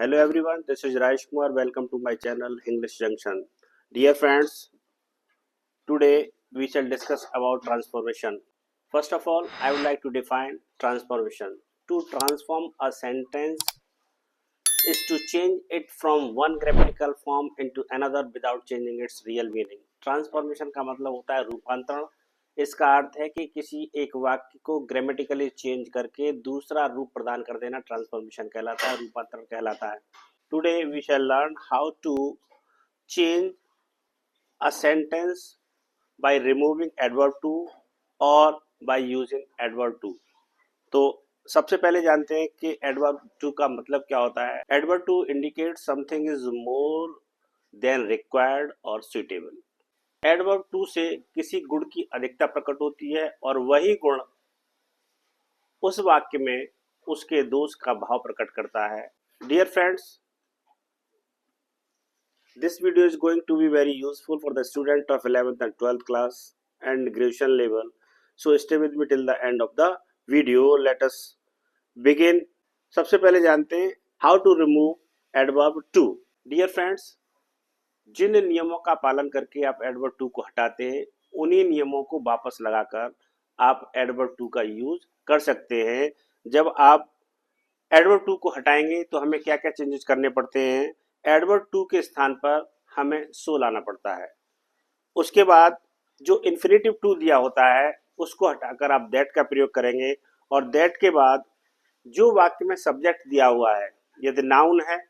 Hello everyone, this is Raj Kumar. Welcome to my channel English Junction. Dear friends, today we shall discuss about transformation. First of all, I would like to define transformation. To transform a sentence is to change it from one grammatical form into another without changing its real meaning. Transformation का मतलब होता है रूपांतरण। इसका अर्थ है कि किसी एक वाक्य को ग्रामेटिकली चेंज करके दूसरा रूप प्रदान कर देना ट्रांसफॉर्मेशन कहलाता है, रूपांतरण कहलाता है। Today we shall learn how to change a sentence by removing adverb to or by using adverb to। तो सबसे पहले जानते हैं कि adverb to का मतलब क्या होता है। adverb to indicates something is more than required or suitable। adverb to से किसी गुण की अधिकता प्रकट होती है और वही गुण उस वाक्य में उसके दोष का भाव प्रकट करता है। Dear friends, this video is going to be very useful for the student of 11th and 12th class and graduation level, so stay with me till the end of the video. Let us begin. सबसे पहले जानते हैं how to remove adverb to। Dear friends, जिन नियमों का पालन करके आप adverb to को हटाते हैं उन्हीं नियमों को वापस लगाकर आप adverb to का यूज कर सकते हैं। जब आप adverb to को हटाएंगे तो हमें क्या क्या चेंजेस करने पड़ते हैं। एडवर्ब टू के स्थान पर हमें सो लाना पड़ता है। उसके बाद जो इन्फिनेटिव टू दिया होता है उसको हटाकर आप दैट का प्रयोग करेंगे और दैट के बाद जो वाक्य में सब्जेक्ट दिया हुआ है, यदि नाउन है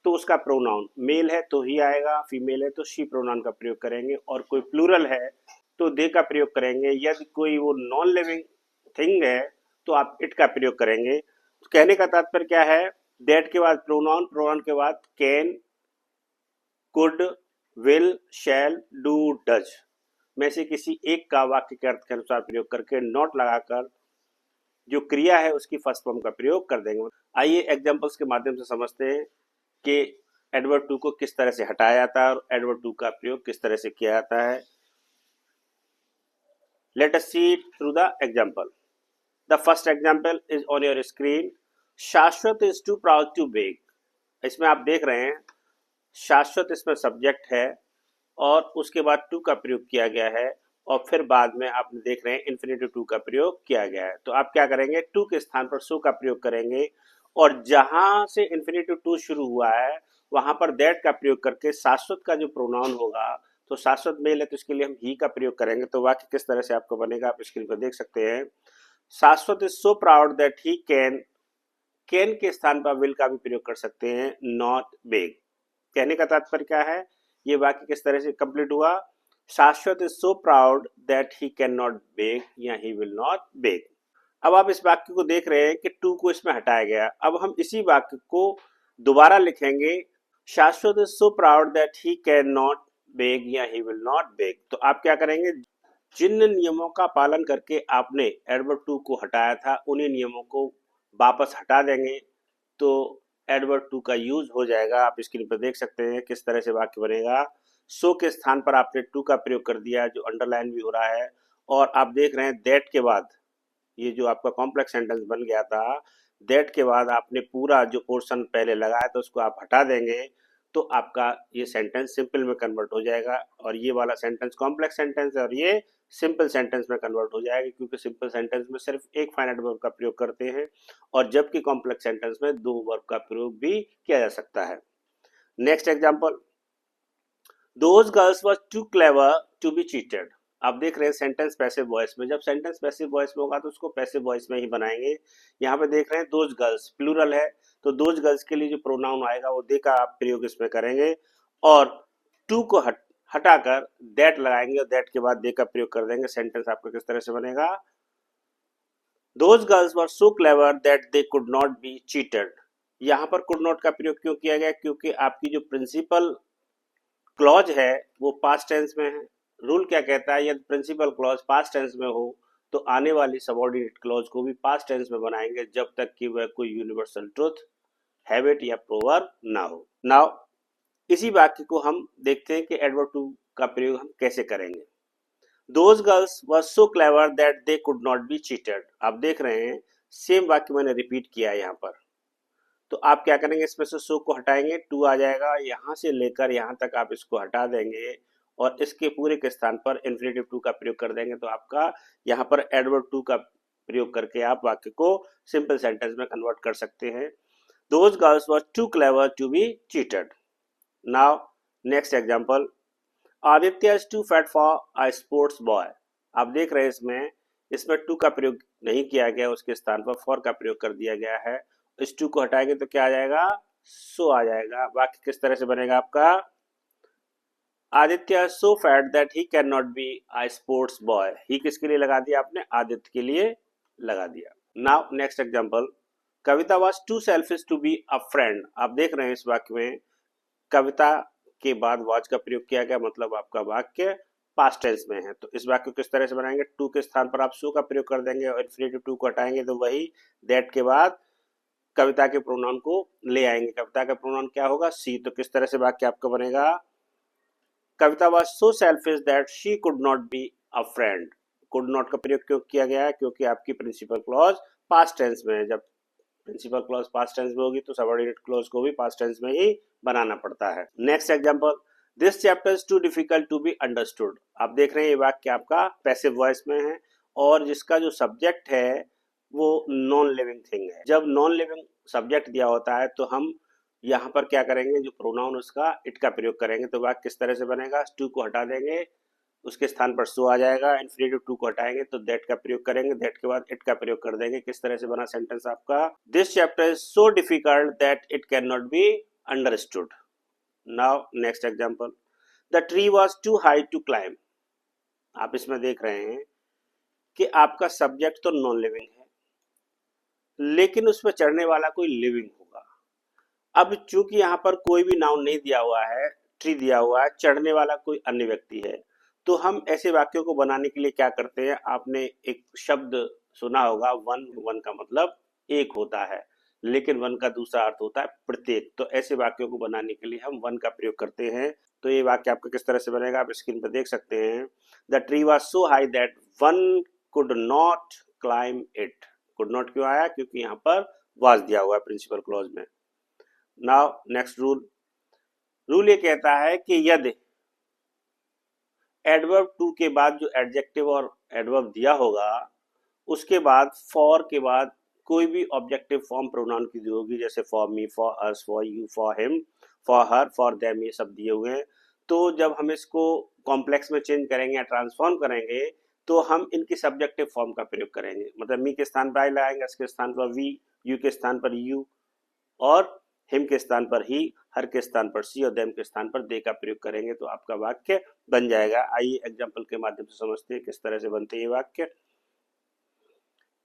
तो उसका प्रोनाउन मेल है तो ही आएगा, फीमेल है तो शी प्रोनाउन का प्रयोग करेंगे, और कोई प्लूरल है तो दे का प्रयोग करेंगे। यदि कोई वो नॉन लिविंग थिंग है तो आप इट का प्रयोग करेंगे। तो कहने का तात्पर्य क्या है, दैट के बाद प्रोनाउन, प्रोनाउन के बाद can, could, will, shall, do, does में से किसी एक का वाक्य के अर्थ के अनुसार प्रयोग करके नॉट लगाकर जो क्रिया है उसकी फर्स्ट फॉर्म का प्रयोग कर देंगे। आइए एग्जांपल्स के माध्यम से समझते हैं कि एडवर्ब टू को किस तरह से हटाया जाता है और एडवर्ब टू का प्रयोग किस तरह से किया जाता है। Let us see it through the example. The first example is on your screen. Shashwat is too proud to beg. इसमें आप देख रहे हैं शाश्वत इसमें सब्जेक्ट है और उसके बाद टू का प्रयोग किया गया है और फिर बाद में आप देख रहे हैं इन्फिनेटिव टू का प्रयोग किया गया है। तो आप क्या करेंगे, टू के स्थान पर सो का प्रयोग करेंगे और जहां से इन्फिनेटिव टू शुरू हुआ है वहां पर दैट का प्रयोग करके शाश्वत का जो प्रोनाउन होगा, तो शाश्वत मेल है तो इसके लिए हम ही का प्रयोग करेंगे। तो वाक्य किस तरह से आपको बनेगा आप स्क्रीन पर देख सकते हैं। शाश्वत is so proud that he can, can के स्थान पर विल का भी प्रयोग कर सकते हैं, नॉट बेग। कहने का तात्पर्य क्या है, ये वाक्य किस तरह से कंप्लीट हुआ। Shashwat is so proud that he can not beg या ही विल नॉट बेग। अब आप इस वाक्य को देख रहे हैं कि टू को इसमें हटाया गया। अब हम इसी वाक्य को दोबारा लिखेंगे, Shashwat is so proud that he can not beg या ही विल नॉट बेग। तो आप क्या करेंगे, जिन नियमों का पालन करके आपने एडवर्ब टू को हटाया था उन्हीं नियमों को वापस हटा देंगे तो एडवर्ब टू का यूज हो जाएगा। आप स्क्रीन पर देख सकते हैं किस तरह से वाक्य बनेगा। सो के स्थान पर आपने टू का प्रयोग कर दिया जो अंडरलाइन भी हो रहा है, और आप देख रहे हैं दैट के बाद ये जो आपका कॉम्प्लेक्स सेंटेंस बन गया था, दैट के बाद आपने पूरा जो पोर्शन पहले लगाया था उसको आप हटा देंगे तो आपका ये सेंटेंस सिंपल में कन्वर्ट हो जाएगा और ये वाला सेंटेंस कॉम्प्लेक्स सेंटेंस है और ये सिंपल सेंटेंस में कन्वर्ट हो जाएगा, क्योंकि सिंपल सेंटेंस में सिर्फ एक फाइनाइट वर्ब का प्रयोग करते हैं और जबकि कॉम्प्लेक्स सेंटेंस में दो वर्ब का प्रयोग भी किया जा सकता है। Next example, those girls were too clever to be cheated. आप देख रहे हैं सेंटेंस पैसिव वॉइस में, जब सेंटेंस पैसिव वॉइस में होगा तो उसको पैसिव वॉइस में ही बनाएंगे। यहाँ पे देख रहे हैं दोज गर्ल्स प्लूरल है तो दोज गर्ल्स के लिए जो प्रोनाउन आएगा वो दे का आप प्रयोग इसमें करेंगे और टू को हटाकर दैट लगाएंगे और दैट के बाद दे का प्रयोग कर देंगे। सेंटेंस आपका किस तरह से बनेगा, those girls were so clever that they could not B cheated. यहाँ पर कुड नॉट का प्रयोग क्यों किया गया, क्योंकि आपकी जो प्रिंसिपल क्लॉज है वो पास्ट टेंस में है। रूल क्या कहता है, यदि प्रिंसिपल क्लॉज पास्ट टेंस में हो तो आने वाली सबऑर्डिनेट क्लॉज को भी पास्ट टेंस में बनाएंगे जब तक कि वह कोई यूनिवर्सल ट्रुथ, हैबिट या प्रोवर्ब ना हो। नाउ इसी वाक्य को हम देखते हैं कि एडवर्ब टू का प्रयोग हम कैसे करेंगे। Those girls were so clever that they could not B cheated. आप देख रहे हैं सेम वाक्य मैंने रिपीट किया है यहाँ पर। तो आप क्या करेंगे, इसमें से सो को हटाएंगे, टू आ जाएगा, यहाँ से लेकर यहाँ तक आप इसको हटा देंगे और इसके पूरे के स्थान पर इन्फिनेटिव टू का प्रयोग कर देंगे। तो आपका यहाँ पर एडवर्ब टू का प्रयोग करके आप वाक्य को सिंपल सेंटेंस में कन्वर्ट कर सकते हैं। Those girls were too clever to be cheated. Now, next example. Aditya is too fat for a sports boy. आप देख रहे हैं इसमें टू का प्रयोग नहीं किया गया, उसके स्थान पर फॉर का प्रयोग कर दिया गया है। इस टू को हटाएंगे तो क्या आ जाएगा, सो आ जाएगा। वाक्य किस तरह से बनेगा आपका, Aditya so fat that he can not be a sports boy. He किसके लिए लगा दिया आपने, आदित्य के लिए लगा दिया। Now next example, Kavita was too selfish to be a friend. आप देख रहे हैं इस वाक्य में कविता के बाद वॉज का प्रयोग किया गया, मतलब आपका वाक्य पास्ट टेंस में है। तो इस वाक्य को किस तरह से बनाएंगे, टू के स्थान पर आप सो का प्रयोग कर देंगे और इन्फिनेटिव टू को हटाएंगे तो वही दैट के बाद कविता के प्रोनाउन को ले आएंगे। कविता का प्रोनाउन क्या होगा, सी। तो किस तरह से वाक्य आपका बनेगा, Kavita was so selfish that she could not be a friend. Could not का प्रयोग क्यों किया गया है, क्योंकि आपकी प्रिंसिपल क्लॉज पास्ट टेंस में है। जब प्रिंसिपल क्लॉज पास्ट टेंस में होगी तो सबऑर्डिनेट क्लॉज को भी पास्ट टेंस में ही बनाना पड़ता है। Next example, this chapter is too difficult to be understood. आप देख रहे हैं ये वाक्य आपका पैसिव वॉइस में है और जिसका जो सब्जेक्ट है वो नॉन लिविंग थिंग है। जब नॉन लिविंग सब्जेक्ट दिया होता है तो हम यहाँ पर क्या करेंगे, जो प्रोनाउन उसका इट का प्रयोग करेंगे। तो वाक्य किस तरह से बनेगा, टू को हटा देंगे, उसके स्थान पर सो आ जाएगा, इन्फिनेटिव टू को हटाएंगे तो दैट का प्रयोग करेंगे, दैट के बाद इट का प्रयोग कर देंगे। किस तरह से बना सेंटेंस आपका, this chapter is so difficult that it can not be understood. Now next example, the tree was too high to climb. आप इसमें देख रहे हैं कि आपका सब्जेक्ट तो नॉन लिविंग है लेकिन उसमें चढ़ने वाला कोई लिविंग होगा। अब चूंकि यहाँ पर कोई भी नाउन नहीं दिया हुआ है, ट्री दिया हुआ है, चढ़ने वाला कोई अन्य व्यक्ति है, तो हम ऐसे वाक्यों को बनाने के लिए क्या करते हैं, आपने एक शब्द सुना होगा वन। वन का मतलब एक होता है लेकिन वन का दूसरा अर्थ होता है प्रत्येक। तो ऐसे वाक्यों को बनाने के लिए हम वन का प्रयोग करते हैं। तो ये वाक्य आपका किस तरह से बनेगा, आप स्क्रीन पर देख सकते हैं, the tree was so high that one could not climb it. Could not क्यों आया, क्योंकि यहाँ पर वाज दिया हुआ है प्रिंसिपल क्लॉज में। नाउ नेक्स्ट रूल ये कहता है कि यदि एडवर्ब टू के बाद जो एडजेक्टिव और एडवर्ब दिया होगा उसके बाद फॉर के बाद कोई भी ऑब्जेक्टिव फॉर्म प्रोनाउन की दी होगी, जैसे for me, for us, for you, for him, for her, for them, ये सब दिए हुए हैं। तो जब हम इसको कॉम्प्लेक्स में चेंज करेंगे या ट्रांसफॉर्म करेंगे तो हम इनकी सब्जेक्टिव फॉर्म का प्रयोग करेंगे। मतलब मी के स्थान पर आई लगाएंगे, इसके स्थान पर वी, यू के स्थान पर यू और हिम के स्थान पर ही, हर के स्थान पर सी और देम के स्थान पर दे का प्रयोग करेंगे तो आपका वाक्य बन जाएगा। आइए एग्जांपल के माध्यम से समझते हैं किस तरह से बनते हैं ये वाक्य।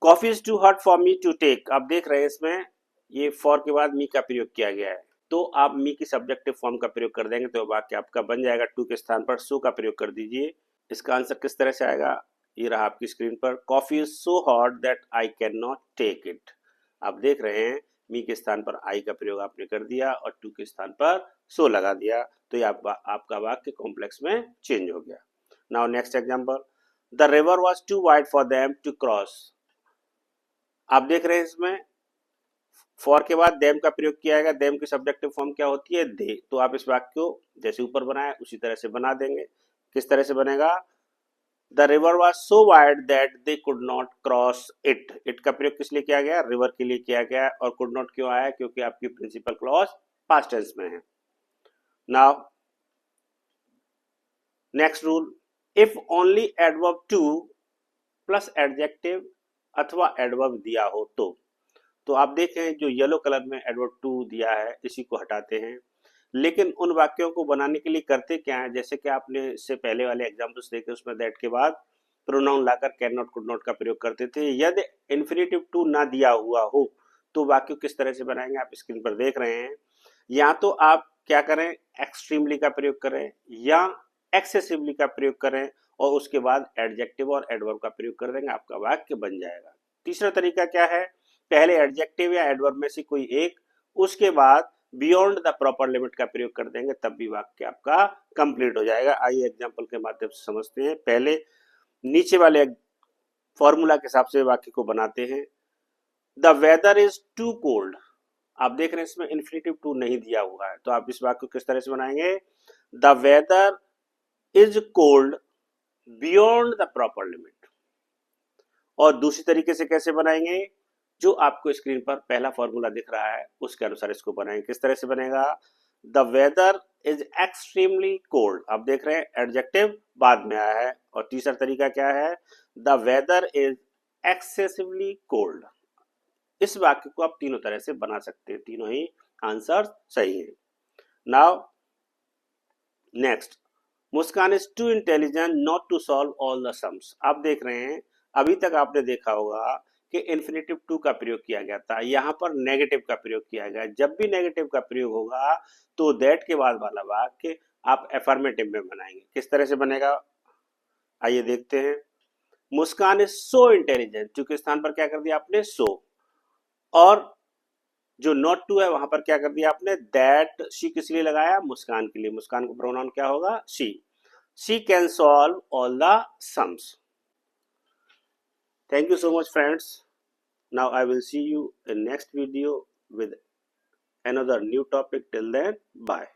Coffee is too hot for me to take. आप देख रहे हैं इसमें ये फॉर के बाद मी का प्रयोग किया गया है, तो आप मी की सब्जेक्टिव फॉर्म का प्रयोग कर देंगे तो वाक्य आपका बन जाएगा। टू के स्थान पर सो का प्रयोग कर दीजिए। इसका आंसर किस तरह से आएगा, ये रहा आपकी स्क्रीन पर, coffee is so hot that I can not take it. आप देख रहे हैं मी के स्थान पर आई का प्रयोग आपने कर दिया और टू के स्थान पर सो लगा दिया, तो ये आपका वाक्य कॉम्प्लेक्स में चेंज हो गया। Now next example, the river was too wide for them to cross. आप देख रहे हैं इसमें फॉर के बाद देम का प्रयोग किया गया, देम की सब्जेक्टिव फॉर्म क्या होती है, दे। तो आप इस वाक्य को जैसे ऊपर बनाया उसी तरह से बना देंगे। किस तरह से बनेगा, the river was so wide that they could not cross it. It का प्रयोग किस लिए किया गया, रिवर के लिए किया गया और कुड नॉट क्यों आया, क्योंकि आपकी प्रिंसिपल क्लॉज पास्ट टेंस में है। Now next rule, if only adverb two plus adjective अथवा एडवर्ब दिया हो तो आप देखें जो येलो कलर में एडवर्ब टू दिया है इसी को हटाते हैं। लेकिन उन वाक्यों को बनाने के लिए करते क्या है, जैसे कि आपने इससे पहले वाले एग्जाम्पल्स देखे उसमें दैट के बाद pronoun locker can not, could not का प्रयोग करते थे। यदि इन्फिनेटिव टू ना दिया हुआ हो तो वाक्य किस तरह से बनाएंगे, आप स्क्रीन पर देख रहे हैं। या तो आप क्या करें, एक्सट्रीमली का प्रयोग करें या एक्सेसिवली का प्रयोग करें और उसके बाद एडजेक्टिव और एडवर्ब का प्रयोग कर देंगे, आपका वाक्य बन जाएगा। तीसरा तरीका क्या है, पहले एडजेक्टिव या एडवर्ब में से कोई एक, उसके बाद बियॉन्ड द प्रॉपर लिमिट का प्रयोग कर देंगे, तब भी वाक्य आपका कंप्लीट हो जाएगा। आइए एग्जांपल के माध्यम से समझते हैं। पहले नीचे वाले फॉर्मूला के हिसाब से वाक्य को बनाते हैं। The weather is too cold. आप देख रहे हैं इसमें इन्फिनेटिव टू नहीं दिया हुआ है, तो आप इस वाक्य को किस तरह से बनाएंगे? The weather is cold beyond the proper limit. और दूसरी तरीके से कैसे बनाएंगे? जो आपको स्क्रीन पर पहला फॉर्मूला दिख रहा है उसके अनुसार इसको बनाएंगे। किस तरह से बनेगा? The weather is extremely cold. आप देख रहे हैं एडजेक्टिव बाद में आया है। और तीसरा तरीका क्या है? The weather is excessively cold. इस वाक्य को आप तीनों तरह से बना सकते हैं, तीनों ही आंसर सही है। Now next, Muskan is too intelligent not to solve all the sums. आप देख रहे हैं अभी तक आपने देखा होगा कि इन्फिनेटिव टू का प्रयोग किया गया था, यहाँ पर नेगेटिव का प्रयोग किया गया। जब भी नेगेटिव का प्रयोग होगा तो दैट के बाद वाला वाक्य आप एफर्मेटिव में बनाएंगे। किस तरह से बनेगा आइए देखते हैं। मुस्कान इज सो इंटेलिजेंट, चूंकि स्थान पर क्या कर दिया आपने? सो। और जो नॉट टू है वहां पर क्या कर दिया आपने? दैट। शी किस लिए लगाया? मुस्कान के लिए। मुस्कान का प्रोनाउन क्या होगा? She. She can solve all the sums. Thank you so much, friends. Now I will see you in next video with another new topic. Till then, bye.